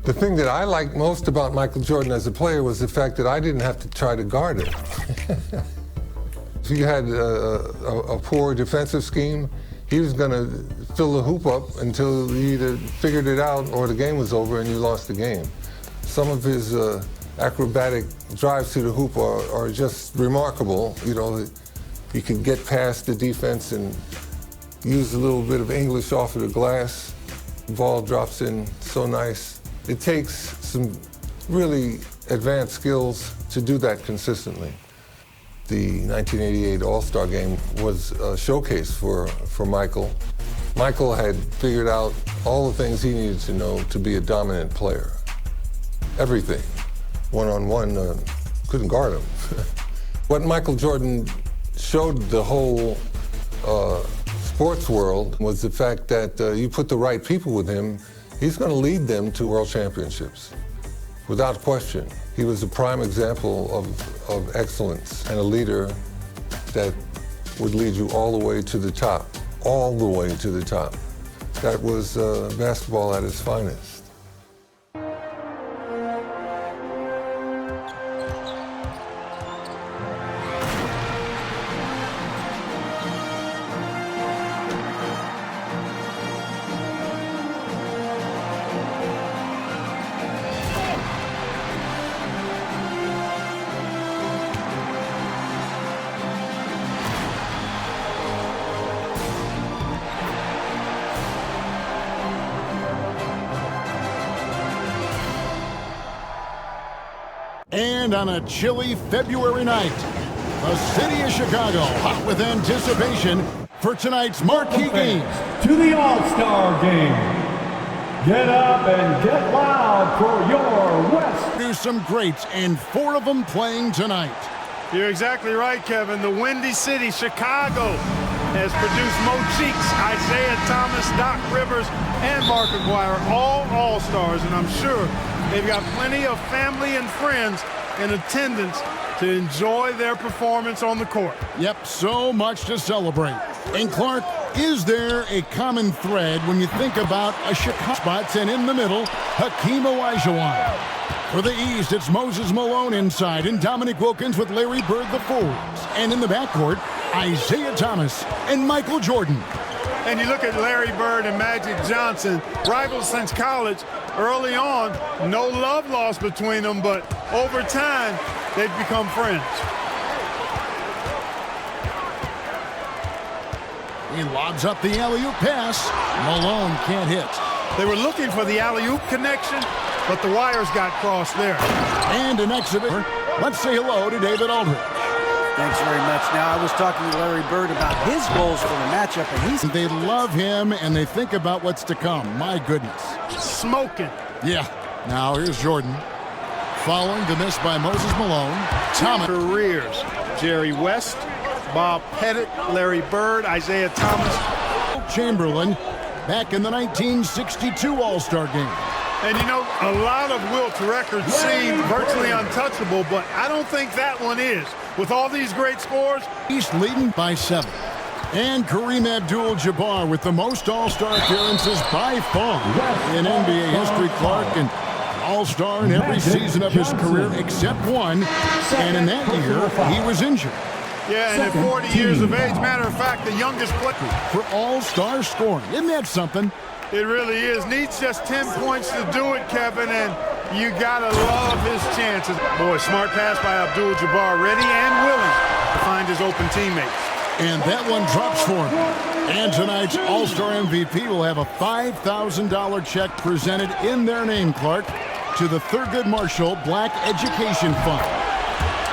The thing that I liked most about Michael Jordan as a player was the fact that I didn't have to try to guard him. If you had a poor defensive scheme, he was going to fill the hoop up until you either figured it out or the game was over and you lost the game. Some of his acrobatic drives to the hoop are just remarkable. You know, he can get past the defense and use a little bit of English off of the glass. The ball drops in so nice. It takes some really advanced skills to do that consistently. The 1988 All-Star Game was a showcase for Michael. Michael had figured out all the things he needed to know to be a dominant player. Everything. One-on-one, couldn't guard him. What Michael Jordan showed the whole sports world was the fact that you put the right people with him, he's going to lead them to world championships, without question. He was a prime example of excellence and a leader that would lead you all the way to the top, all the way to the top. That was basketball at its finest. And on a chilly February night, the city of Chicago hot with anticipation for tonight's marquee game. To the All-Star Game. Get up and get loud for your West. There's some greats, and 4 of them playing tonight. You're exactly right, Kevin. The Windy City, Chicago, has produced Mo Cheeks, Isaiah Thomas, Doc Rivers, and Mark McGuire, all All-Stars, and I'm sure they've got plenty of family and friends in attendance to enjoy their performance on the court. Yep, so much to celebrate. And Clark, is there a common thread when you think about a Chicago spots, and in the middle, Hakeem Olajuwon? For the East, it's Moses Malone inside, and Dominique Wilkins with Larry Bird the forwards. And in the backcourt, Isaiah Thomas and Michael Jordan. And you look at Larry Bird and Magic Johnson, rivals since college. Early on, no love lost between them, but over time, they've become friends. He lobs up the alley-oop pass. Malone can't hit. They were looking for the alley-oop connection, but the wires got crossed there. And an exhibitor. Let's say hello to David Aldridge. Thanks very much. Now, I was talking to Larry Bird about his goals for the matchup, and They love him, and they think about what's to come. My goodness. Smoking. Yeah. Now, here's Jordan. Following the miss by Moses Malone. Thomas. Careers. Jerry West, Bob Pettit, Larry Bird, Isaiah Thomas. Chamberlain back in the 1962 All-Star Game. And you know, a lot of Wilt's records seem virtually untouchable, but I don't think that one is. With all these great scores, East leading by 7. And Kareem Abdul-Jabbar with the most All-Star appearances by far in NBA history. Clark, an All-Star in every season of his career except one. And in that year, he was injured. yeah, and at 40 years of age, matter of fact, the youngest player For All-Star scoring. Isn't that something? It really is. Needs just 10 points to do it, Kevin, and you gotta love his chances. Boy, smart pass by Abdul-Jabbar, ready and willing to find his open teammates. And that one drops for him. And tonight's All-Star MVP will have a $5,000 check presented in their name, Clark, to the Thurgood Marshall Black Education Fund.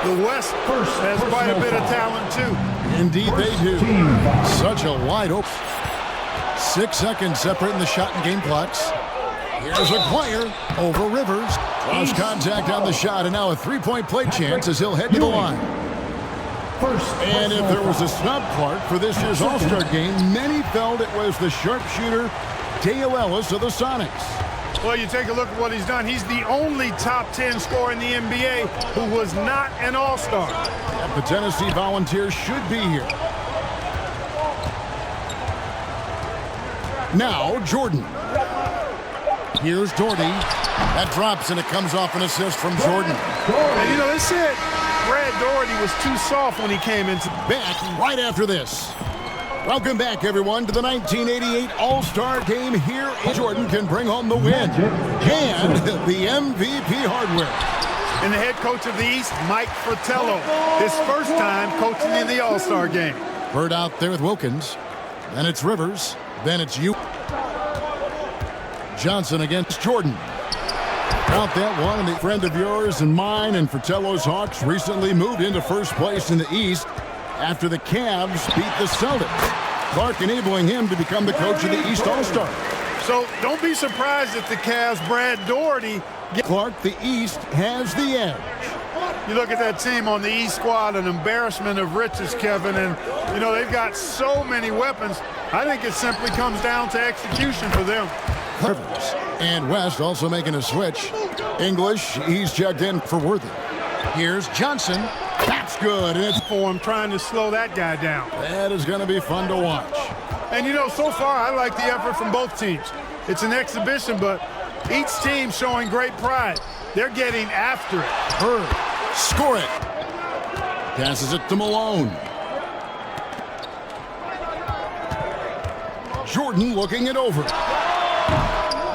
The West has quite a bit of talent, too. Indeed they do. Such a wide open. 6 seconds separating the shot and game clocks. Here's McGuire over Rivers. Cross contact on the shot, and now a three-point play chance as he'll head to the line. And if there was a snub, Clark, for this year's All-Star game, many felt it was the sharpshooter Dale Ellis of the Sonics. Well, you take a look at what he's done. He's the only top 10 scorer in the NBA who was not an All-Star. Yep, the Tennessee Volunteers should be here. Now, Jordan. Here's Doherty. That drops, and it comes off an assist from Jordan. And you know, they said Brad Doherty was too soft when he came into. Back right after this. Welcome back, everyone, to the 1988 All-Star Game here. Jordan can bring home the win and the MVP hardware. And the head coach of the East, Mike Fratello, his first time coaching in the All-Star Game. Bird out there with Wilkins. Then it's Rivers. Then it's you. Johnson against Jordan. Count that one, and a friend of yours and mine and Fratello's Hawks recently moved into first place in the East after the Cavs beat the Celtics. Clark enabling him to become the coach of the East All-Star. So don't be surprised if the Cavs, Brad Doherty. Clark, the East has the edge. You look at that team on the East squad, an embarrassment of riches, Kevin, and you know they've got so many weapons. I think it simply comes down to execution for them. Rivers and West also making a switch. English, he's checked in for Worthy. Here's Johnson. That's good. And it's For him trying to slow that guy down. that is going to be fun to watch. And you know, so far I like the effort from both teams. It's an exhibition, but each team showing great pride. They're getting after it. Bird, score it. Passes it to Malone. Jordan looking it over.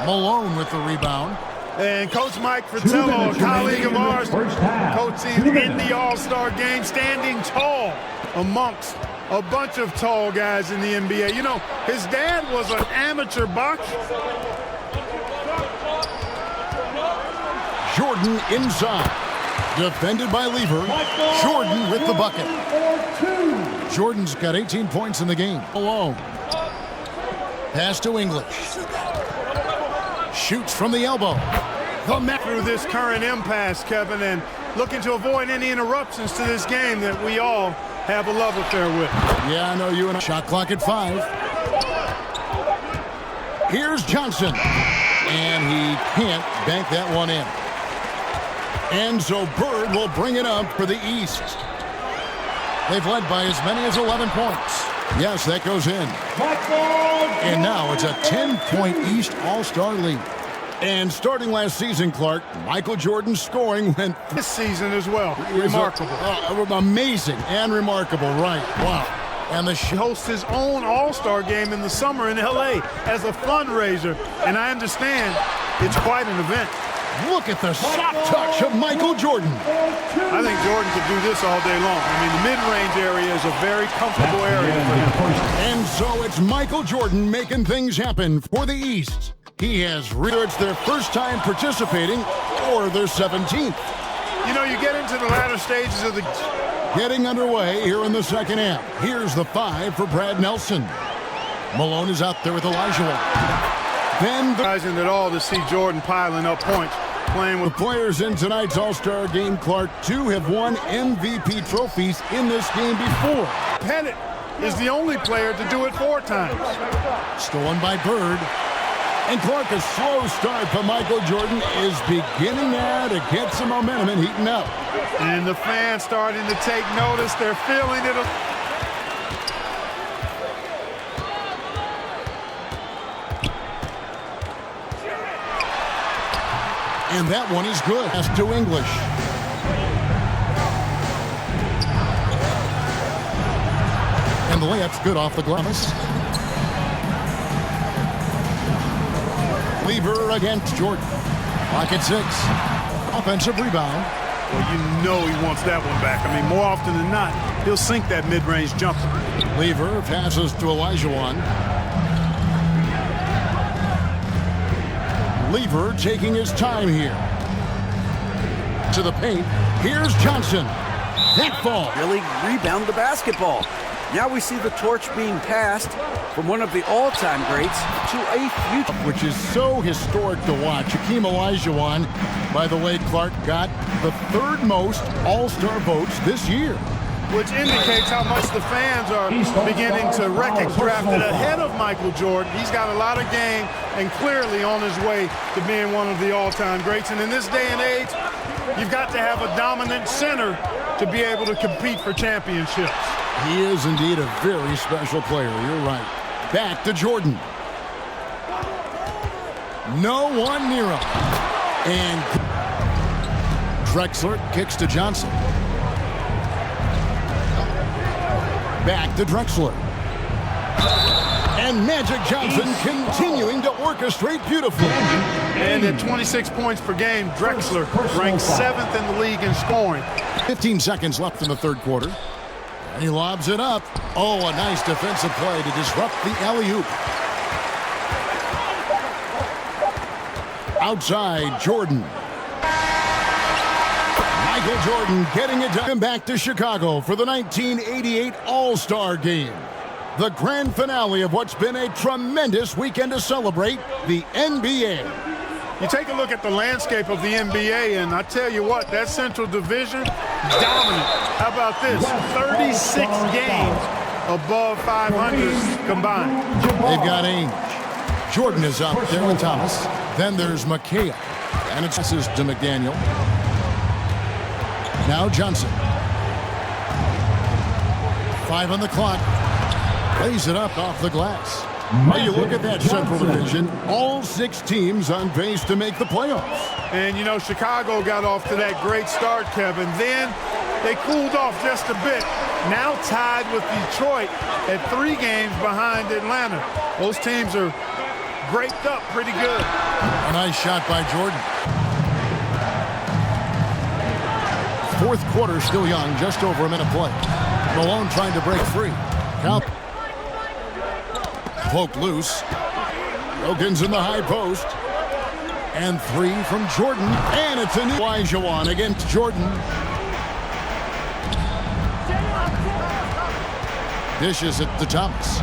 Malone with the rebound. And Coach Mike Fratello, a colleague of ours, coaching in the All-Star Game, standing tall amongst a bunch of tall guys in the NBA. You know, his dad was an amateur boxer. Jordan inside. Defended by Lever. Jordan with the bucket. Jordan's got 18 points in the game. Malone. Pass to English. Shoots from the elbow. Through this current impasse, Kevin, and looking to avoid any interruptions to this game that we all have a love affair with. Yeah, I know you and I. Shot clock at 5. Here's Johnson. And he can't bank that one in. And so Bird will bring it up for the East. They've led by as many as 11 points. Yes, that goes in. And now it's a 10-point East All-Star lead. And starting last season, Clark, Michael Jordan's scoring went This season as well. Remarkable. Amazing and remarkable, right. Wow. And the He hosts his own All-Star Game in the summer in L.A. as a fundraiser, and I understand it's quite an event. look at the soft touch of Michael Jordan. I think Jordan could do this all day long. I mean, the mid-range area is a very comfortable area for him. And so it's Michael Jordan making things happen for the East. He has it's their first time participating or their 17th. You know, you get into the latter stages of the... Getting underway here in the second half. Here's the 5 for Brad Nelson. Malone is out there with Elijah. Then Surprising at all to see Jordan piling up points, playing the with... players in tonight's All-Star game, Clark, 2 have won MVP trophies in this game before. Pettit is the only player to do it 4 times. Stolen by Bird. And Clark, a slow start, but Michael Jordan is beginning now to get some momentum and heating up. And the fans starting to take notice. They're feeling it. And that one is good. Pass to English. And the layup's good off the glass. Lever against Jordan. Pocket 6. Offensive rebound. Well, you know he wants that one back. I mean, more often than not, he'll sink that mid-range jumper. Lever passes to Elijah. Lever taking his time here. To the paint. Here's Johnson. That ball. Really rebound the basketball. Now we see the torch being passed from one of the all-time greats to a future. Which is so historic to watch. Hakeem Olajuwon, by the way, Clark, got the 3rd most All-Star votes this year. Which indicates how much the fans are beginning to recognize. Drafted ahead of Michael Jordan. He's got a lot of game and clearly on his way to being one of the all-time greats. And in this day and age, you've got to have a dominant center to be able to compete for championships. He is indeed a very special player. You're right. Back to Jordan. No one near him. And Drexler kicks to Johnson. Back to Drexler. And Magic Johnson continuing to orchestrate beautifully. And at 26 points per game, Drexler ranks 7th in the league in scoring. 15 seconds left in the third quarter. And he lobs it up. Oh, a nice defensive play to disrupt the alley-oop. Outside, Jordan. Michael Jordan getting it done. Back to Chicago for the 1988 All-Star Game. The grand finale of what's been a tremendous weekend to celebrate the NBA. You take a look at the landscape of the NBA, and I tell you what, that Central Division, dominant. How about this? 36 games above 500 combined. They've got Ainge. Jordan is up there with Thomas. Then there's McHale. And it passes to McDaniel. Now Johnson. 5 on the clock. Plays it up off the glass. Well, you look at that Central Division, all 6 teams on pace to make the playoffs. And, you know, Chicago got off to that great start, Kevin. Then they cooled off just a bit. Now tied with Detroit at 3 games behind Atlanta. Those teams are breaked up pretty good. A nice shot by Jordan. Fourth quarter still young, just over a minute play. Malone trying to break free. Count. Poked loose. Wilkins in the high post. And 3 from Jordan. And it's a new Elijah against Jordan. Dishes it to Thomas.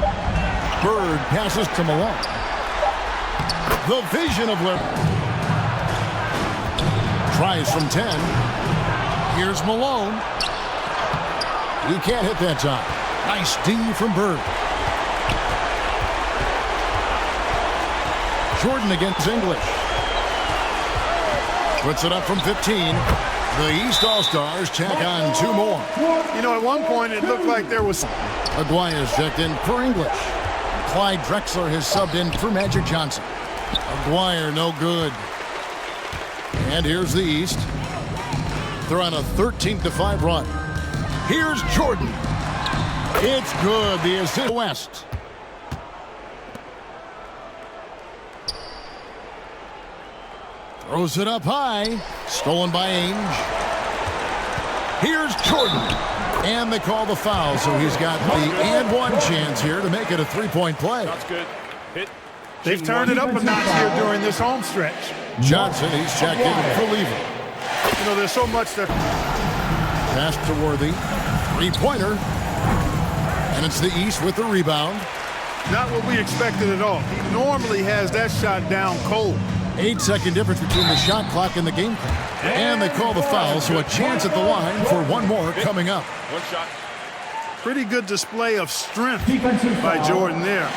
Bird passes to Malone. The vision of Lillard. Tries from 10. Here's Malone. He can't hit that time. Nice D from Bird. Jordan against English. Puts it up from 15. The East All-Stars tack on 2 more. You know, at one point it looked like there was... Aguirre's checked in for English. Clyde Drexler has subbed in for Magic Johnson. Aguirre no good. And here's the East. They're on a 13-5 run. Here's Jordan. It's good. The assist West. Throws it up high. Stolen by Ainge. Here's Jordan. And they call the foul, so he's got the and 1 chance here to make it a 3-point play. That's good. They've turned it up a notch here during this home stretch. Johnson, he's checked in for Lever. You know, there's so much that... Pass to Worthy. 3-pointer. And it's the East with the rebound. Not what we expected at all. He normally has that shot down cold. 8-second difference between the shot clock and the game clock. And they call the foul, so a chance at the line for 1 more coming up. 1 shot. Pretty good display of strength by Jordan there.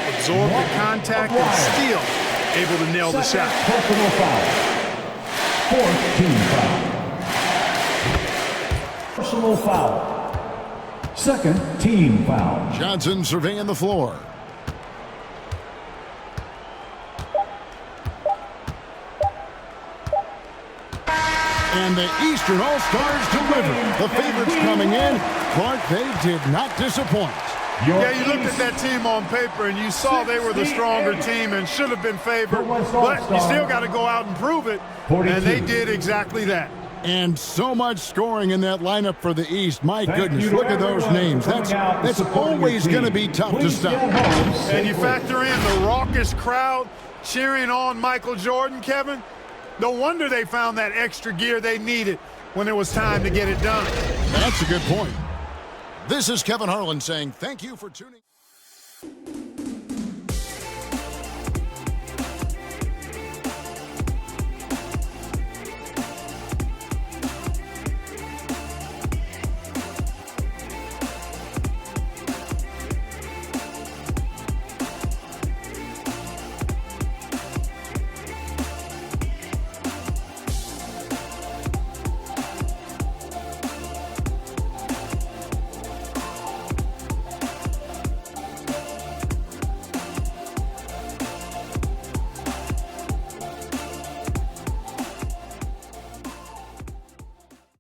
Absorbed the contact and still able to nail the shot. Personal foul. 4th team foul. Personal foul. 2nd team foul. Johnson surveying the floor. And the Eastern All-Stars deliver. The favorites coming in. Clark, they did not disappoint. Yeah, you looked at that team on paper and you saw they were the stronger team and should have been favored. But you still got to go out and prove it. And they did exactly that. And so much scoring in that lineup for the East. My goodness, look at those names. That's always going to be tough to stop. And you factor in the raucous crowd cheering on Michael Jordan, Kevin. No wonder they found that extra gear they needed when it was time to get it done. That's a good point. This is Kevin Harlan saying thank you for tuning.